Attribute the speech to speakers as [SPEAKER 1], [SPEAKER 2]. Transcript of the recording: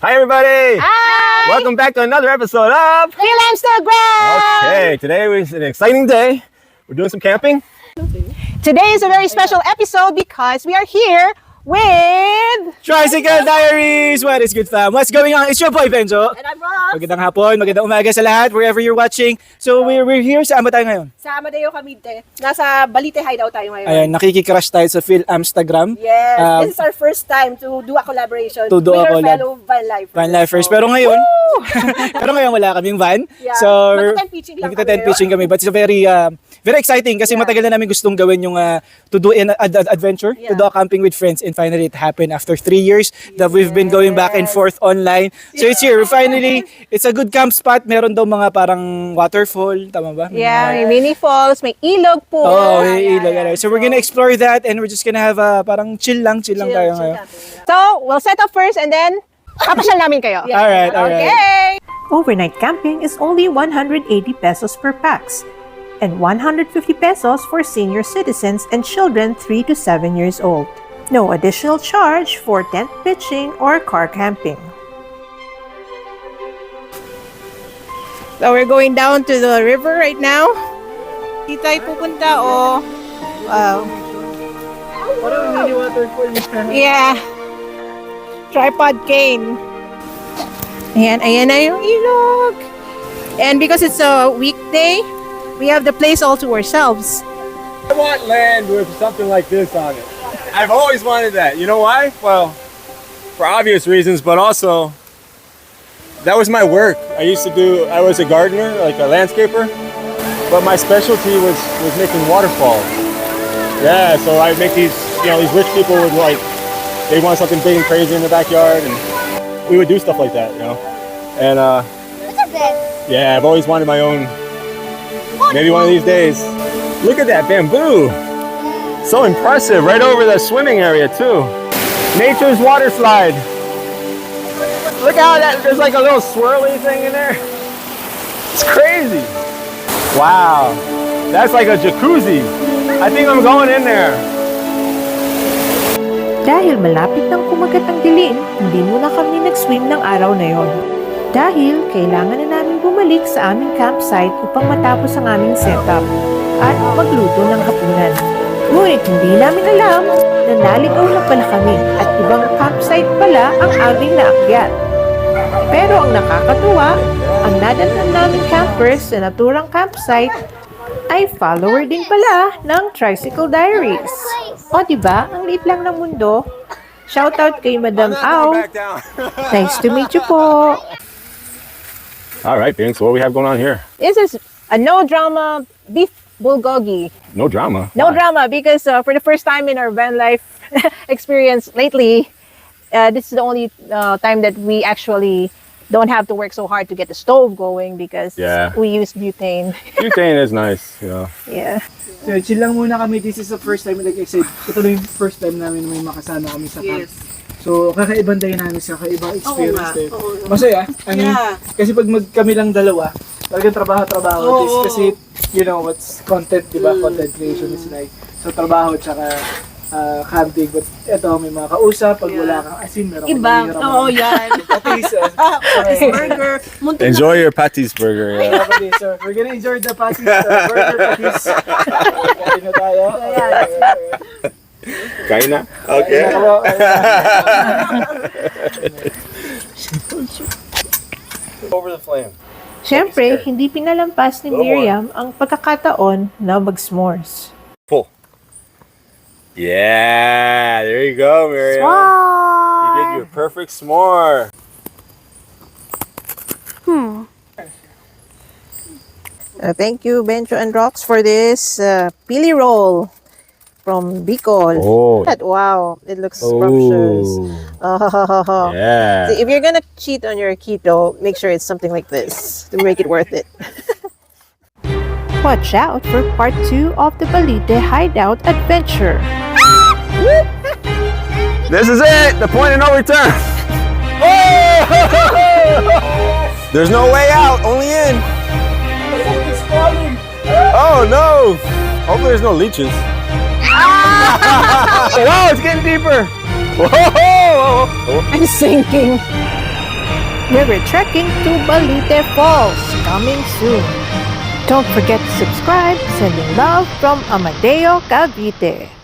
[SPEAKER 1] Hi everybody!
[SPEAKER 2] Hi!
[SPEAKER 1] Welcome back to another episode of
[SPEAKER 2] FilAmstagram!
[SPEAKER 1] Okay, today is an exciting day. We're doing some camping.
[SPEAKER 2] Today is a very special episode because we are here with...
[SPEAKER 3] Tricycle Diaries! What is good, fam? What's going on? It's your boy, Benjo.
[SPEAKER 2] And I'm Ross.
[SPEAKER 3] Magandang hapon, magandang umaga sa lahat, wherever you're watching. So, we're here. Saan ba tayo ngayon?
[SPEAKER 2] Sa Amadeo Cavite. Nasa Balite Hideout tayo ngayon.
[SPEAKER 3] Ayan, nakikicrush tayo sa FilAmstagram.
[SPEAKER 2] Yes, this is our first time to do a collaboration
[SPEAKER 3] To do
[SPEAKER 2] with
[SPEAKER 3] a
[SPEAKER 2] our
[SPEAKER 3] collab.
[SPEAKER 2] fellow Vanlifers.
[SPEAKER 3] Vanlifers. Pero ngayon, wala kaming van.
[SPEAKER 2] Yeah.
[SPEAKER 3] So,
[SPEAKER 2] Magta-tent pitching lang
[SPEAKER 3] magta-tent
[SPEAKER 2] kami.
[SPEAKER 3] pitching kami. But it's very exciting kasi matagal na namin gustong gawin yung to do an adventure, to do a camping with friends, and finally it happened after 3 years that we've been going back and forth online. So it's here. Finally, it's a good camp spot. Meron daw mga parang waterfall, tama ba?
[SPEAKER 2] Yeah, may mini falls, may ilog po.
[SPEAKER 3] Oh, ilog. So we're gonna explore that and we're just gonna have parang chill lang tayo ngayon.
[SPEAKER 2] So, we'll set up first and then papasyal namin kayo.
[SPEAKER 3] Alright.
[SPEAKER 2] Okay.
[SPEAKER 4] Overnight camping is only 180 pesos per pax and 150 pesos for senior citizens and children 3 to 7 years old. No additional charge for tent pitching or car camping.
[SPEAKER 2] So we're going down to the river right now. Dito tayo pupunta, oh. Wow.
[SPEAKER 3] Parang mini waterfall.
[SPEAKER 2] Yeah. Tripod cane. Ayan na yung ilog. And because it's a weekday, we have the place all to ourselves.
[SPEAKER 1] I want land with something like this on it. I've always wanted that. You know why? Well, for obvious reasons, but also that was my work. I was a gardener, like a landscaper, but my specialty was making waterfalls. Yeah, so I make these rich people would they want something big and crazy in the backyard, and we would do stuff like that, And yeah, I've always wanted my own. Maybe one of these days. Look at that bamboo. So impressive, right over the swimming area too. Nature's water slide. Look how there's like a little swirly thing in there. It's crazy. Wow, that's like a jacuzzi. I think I'm going in there.
[SPEAKER 4] Dahil malapit nang kumagat ang dilim, hindi muna kami nag-swim ng araw na yon. Dahil kailangan na namin bumalik sa aming campsite upang matapos ang aming setup at magluto ng hapunan. Ngunit hindi namin alam na naligaw na pala kami at ibang campsite pala ang aming naakyat. Pero ang nakakatuwa, ang nadatnan naming campers sa naturang campsite ay follower din pala ng Tricycle Diaries. O diba, ang liit lang ng mundo. Shoutout kay Madam Au. Nice to meet you po.
[SPEAKER 1] All right, Vince, what do we have going on here?
[SPEAKER 2] This is a no drama beef bulgogi.
[SPEAKER 1] No drama.
[SPEAKER 2] No
[SPEAKER 1] Why?
[SPEAKER 2] drama because for the first time in our van life experience lately, this is the only time that we actually don't have to work so hard to get the stove going because we use butane.
[SPEAKER 1] Butane is nice,
[SPEAKER 2] Yeah.
[SPEAKER 3] So, chill lang muna kami. This is the first time, like I said, ito na yung first time namin may makasama kami sa camp. So, kakaibang dynamics, kakaibang experience din. Masaya. I mean, kasi pag kami lang dalawa, talagang trabaho. Kasi, what's content, diba? Content creation is like, so trabaho tsaka camping. But ito, may mga kausap, pag wala kang asin, meron kang
[SPEAKER 5] Iba. Oo, yan. Burger.
[SPEAKER 1] Enjoy your Patty's burger. Yeah.
[SPEAKER 3] So, we're gonna enjoy the patties, burger patties. Kain na tayo.
[SPEAKER 1] Kain na? Okay. Over the flame.
[SPEAKER 4] Siyempre, hindi pinalampas ni Miriam ang pagkakataon na mag-s'mores.
[SPEAKER 1] Pull. Yeah, there you go, Miriam. You did your perfect s'more.
[SPEAKER 2] Thank you, Benjo and Rox, for this pili roll from Bicol.
[SPEAKER 1] Oh.
[SPEAKER 2] Wow, it looks scrumptious. Oh.
[SPEAKER 1] Yeah.
[SPEAKER 2] So if you're gonna cheat on your keto, make sure it's something like this to make it worth it.
[SPEAKER 4] Watch out for part 2 of the Balite Hideout adventure.
[SPEAKER 1] This is it, the point of no return. There's no way out, only in. Oh no! Hopefully there's no leeches. Wow, it's getting deeper. Whoa!
[SPEAKER 2] I'm sinking.
[SPEAKER 4] river trekking to Balite Falls, coming soon. Don't forget to subscribe. Sending love from Amadeo Cavite.